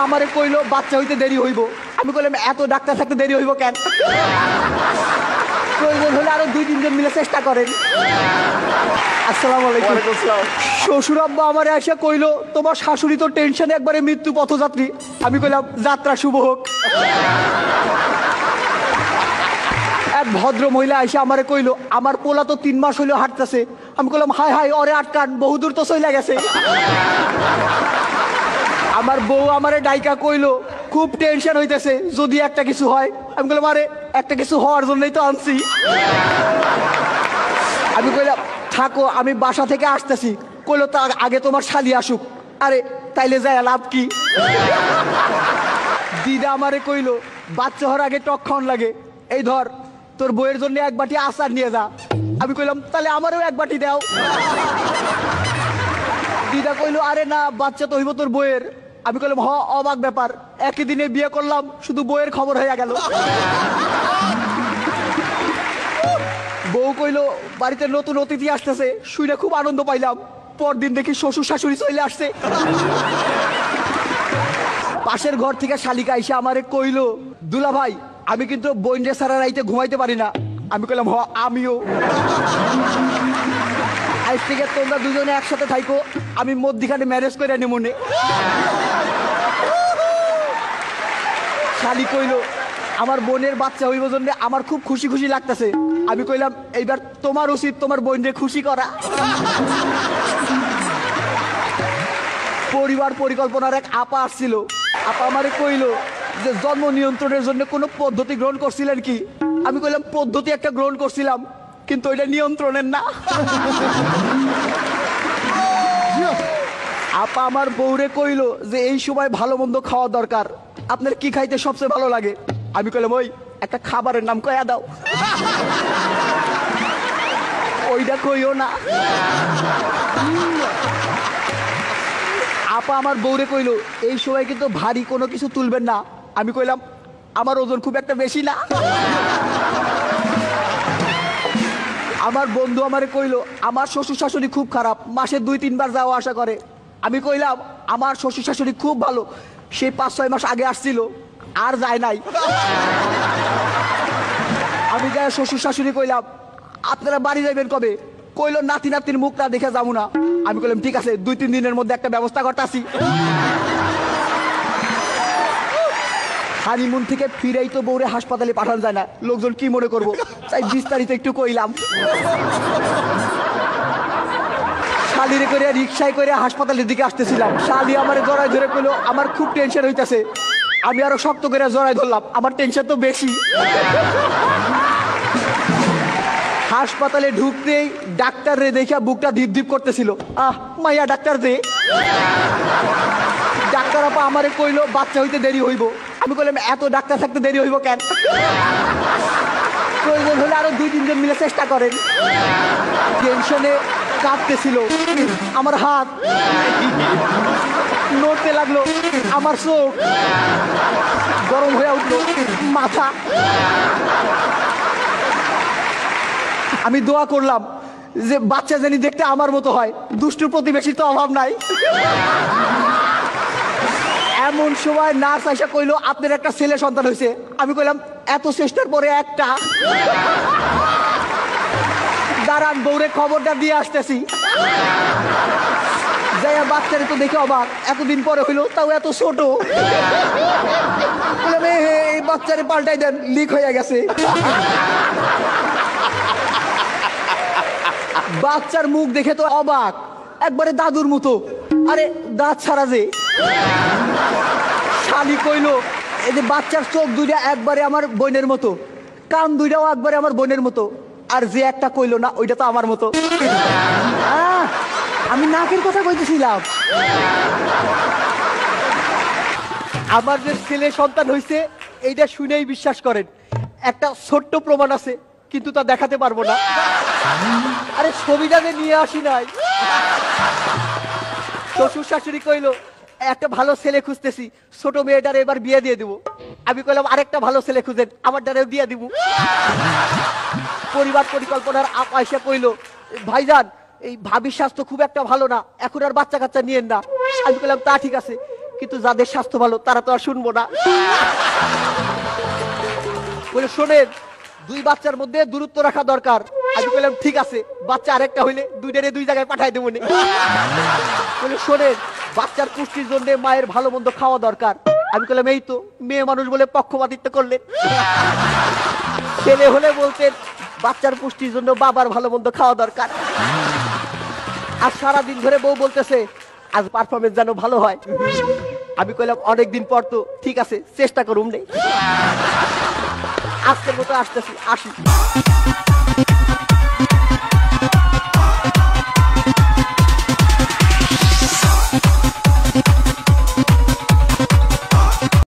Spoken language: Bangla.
আমারে কইলো বাচ্চা হইতে দেরি হইব। আমি কইলাম এত ডাক্তার থাকতে দেরি হইব কেন? প্রয়োজন হলে আরো 2-3 জন মিলে চেষ্টা করেন। আসসালামু আলাইকুম। শ্বশুর আব্বা আমারে এসে কইলো তোমার শাশুড়ি তো টেনশনে একবারে মৃত্যু পথযাত্রী। আমি কইলাম যাত্রা শুভ হোক। এক ভদ্র মহিলা এসে আমারে কইলো আমার পোলা তো 3 মাস হইলো হাঁটতেছে। আমি কইলাম হাই হাই ওরে আটকান, বহুদূর তো চলে গেছে। আমার বউ আমারে ডাইকা কইলো খুব টেনশন হইতেছে যদি একটা কিছু হয়। আমি কইলাম আরে একটা কিছু হওয়ার জন্যই তো আনছি। আমি কইলাম থাকো আমি বাসা থেকে আসতেছি। কইলো তা আগে তোমার শালি আসুক। আরে তাইলে যায় লাভ কি? দিদা আমারে কইলো বাচ্চা হওয়ার আগে টক খাওয়ান লাগে, এই ধর তোর বইয়ের জন্য 1 বাটি আচার নিয়ে যা। আমি কইলাম তাহলে আমারও 1 বাটি দাও। দিদা কইলো আরে না বাচ্চা তো হইব তোর বইয়ের। আমি কইলাম হ অবাক ব্যাপার, একই দিনে বিয়ে করলাম শুধু বইয়ের খবর হয়ে গেল। বউ কইলো বাড়িতে নতুন অতিথি আসতেছে, শুনে খুব আনন্দ পাইলাম। পরদিন দেখি শ্বশুর শাশুড়ি চলে আসছে। পাশের ঘর থেকে শালিকা এসে আমারে কইলো দুলা ভাই আমি কিন্তু বইনরে সারা রাইতে ঘুমাইতে পারি না। আমি কইলাম হ আমিও। আজ থেকে তোমরা দুজনে একসাথে থাইকো, আমি মধ্যিখানে ম্যারেজ করে আনি মনে। শালি কইলো আমার বোনের বাচ্চা হইব জন্য আমার খুব খুশি খুশি লাগতেছে। আমি কইলাম এইবার তোমার উচিত তোমার বোনরে খুশি করা। পরিবার পরিকল্পনার এক আপা আসছিল। আপা আমারে কইলো যে জন্ম নিয়ন্ত্রণের জন্য কোনো পদ্ধতি গ্রহণ করছিলেন কি? আমি কইলাম পদ্ধতি একটা গ্রহণ করছিলাম কিন্তু ওইটা নিয়ন্ত্রণের না। আপা আমার বউরে কইলো যে এই সময় ভালো মন্দ খাওয়া দরকার, আপনার কি খাইতে সবচেয়ে ভালো লাগে? আমি কইলাম ওই একটা খাবারের নাম কয়া দাও। ওইটা কইও না। আপা আমার বউরে কইলো এই সময় কিন্তু ভারী কোনো কিছু তুলবেন না। আমি কইলাম আমার ওজন খুব একটা বেশি না। আমার বন্ধু আমারে কইলো আমার শ্বশুর শাশুড়ি খুব খারাপ, মাসে 2-3 বার যাওয়া আসা করে। আমি কইলাম আমার শ্বশুর শাশুড়ি খুব ভালো, সেই 5-6 মাস আগে আসছিল আর যায় নাই। আমি যাই শ্বশুর শাশুড়ি কইলাম আপনারা বাড়ি যাইবেন কবে? কইলো নাতি নাতির মুখ না দেখে যাবো না। আমি কইলাম ঠিক আছে 2-3 দিনের মধ্যে একটা ব্যবস্থা করতেছি। হানিমুন থেকে ফিরেই তো বউরে হাসপাতালে পাঠানো যায় না, লোকজন কি মনে করবো, তাই বিস্তারিত একটু কইলাম। শালিরে করে রিক্সায় করে হাসপাতালের দিকে আসতেছিলাম। শালি আমার জড়াই ধরে কইলো আমার খুব টেনশন হইতেছে। আমি আরো শক্ত করে জড়াই ধরলাম, আমার টেনশন তো বেশি। হাসপাতালে ঢুকতেই ডাক্তার রে দেখে বুকটা ধীপ ধীপ করতেছিল। আহ মাইয়া ডাক্তার দে। ডাক্তার আপা আমারে কইলো বাচ্চা হইতে দেরি হইব। আমি কইলাম এত ডাক্তার থাকতে দেরি হইব কেন? প্রয়োজন হলে আরো 2-3 জন মিলে চেষ্টা করেন। টেনশনে কাঁপতেছিল আমার হাত, নড়তে লাগলো আমার চোখ, গরম হয়ে উঠলো মাথা। আমি দোয়া করলাম যে বাচ্চা জানি দেখতে আমার মতো হয়, দুষ্টু প্রতিবেশীর তো অভাব নাই। এমন সময় নার্স আইসা কইলো আপনার একটা ছেলে সন্তান হয়েছে। আমি কইলাম এত চেষ্টার পরে একটা। দাঁড়ান বউরে খবরটা দিয়ে আসতেছি। যাইয়া বাচ্চারে তো দেখে অবাক, এতদিন পরে হইলো তাও এত ছোট। এই বাচ্চারে পাল্টাই দেন, লিক হয়ে গেছে। বাচ্চার মুখ দেখে তো অবাক, একবারে দাদুর মতো। আরে দাঁত ছাড়া যে। শালি কইলো এই যে বাচ্চার চোখ দুইটা একবারে আমার বোনের মতো, কান দুইটাও একবারে আমার বোনের মতো, আর যে একটা কইলো না ওইটা তো আমার মতো। আমি নাকের কথা কইতেছিলাম। আমার যে ছেলে সন্তান হয়েছে এইটা শুনেই বিশ্বাস করেন। একটা ছোট্ট প্রমাণ আছে কিন্তু তা দেখাতে পারবো না। আরে ছবিটা নিয়ে আসি নাই। শ্বশুর শাশুড়ি কইলো একটা ভালো ছেলে খুঁজতেছি, ছোট মেয়েটারে এবার বিয়ে দিয়ে দিব। আমি কইলাম আরেকটা ভালো ছেলে খুঁজেন, আমার দ্বারাও দিয়ে দিব। পরিবার পরিকল্পনার আয়সা কইলো ভাইজান এই ভাবির স্বাস্থ্য খুব একটা ভালো না, এখন আর বাচ্চা কাচ্চা নিয়েন না। আমি বললাম তা ঠিক আছে, কিন্তু যাদের স্বাস্থ্য ভালো তারা তো আর শুনবো না। বলে শোনেন, 2 বাচ্চার মধ্যে দূরত্ব রাখা দরকার। আমি বললাম ঠিক আছে, বাচ্চা আরেকটা হইলে 2টারে 2 জায়গায় পাঠাই দেবো নি। বলে শোনেন, বাচ্চার পুষ্টির জন্য মায়ের ভালো মন্দ খাওয়া দরকার। আমি বললাম এই তো, মেয়ে মানুষ বলে পক্ষপাতিত্ব করলেন। ছেলে হলে বলতেন বাচ্চার পুষ্টির জন্য বাবার ভালো মন্দ খাওয়া দরকার। আর সারাদিন ধরে বউ বলতেছে আজ পারফরমেন্স যেন ভালো হয়। আমি কইলাম অনেকদিন পর তো, ঠিক আছে চেষ্টা করুম নেই। আজকের মতো আসতেছি, আসি।